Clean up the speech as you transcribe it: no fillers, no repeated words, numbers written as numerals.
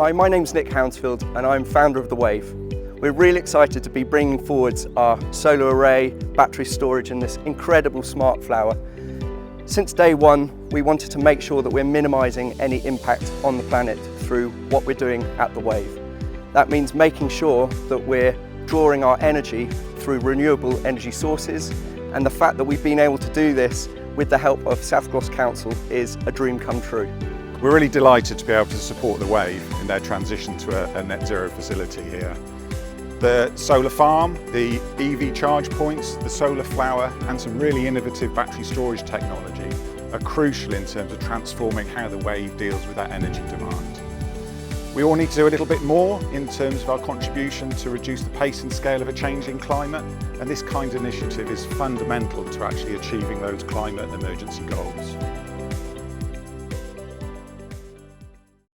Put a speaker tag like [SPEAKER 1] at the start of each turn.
[SPEAKER 1] Hi, my name's Nick Hounsfield and I'm founder of The Wave. We're really excited to be bringing forwards our solar array, battery storage and this incredible smart flower. Since day one, we wanted to make sure that we're minimising any impact on the planet through what we're doing at The Wave. That means making sure that we're drawing our energy through renewable energy sources, and the fact that we've been able to do this with the help of South Gloucestershire Council is a dream come true.
[SPEAKER 2] We're really delighted to be able to support The Wave in their transition to a net zero facility here. The solar farm, the EV charge points, the solar flower and some really innovative battery storage technology are crucial in terms of transforming how The Wave deals with that energy demand. We all need to do a little bit more in terms of our contribution to reduce the pace and scale of a changing climate, and this kind of initiative is fundamental to actually achieving those climate emergency goals.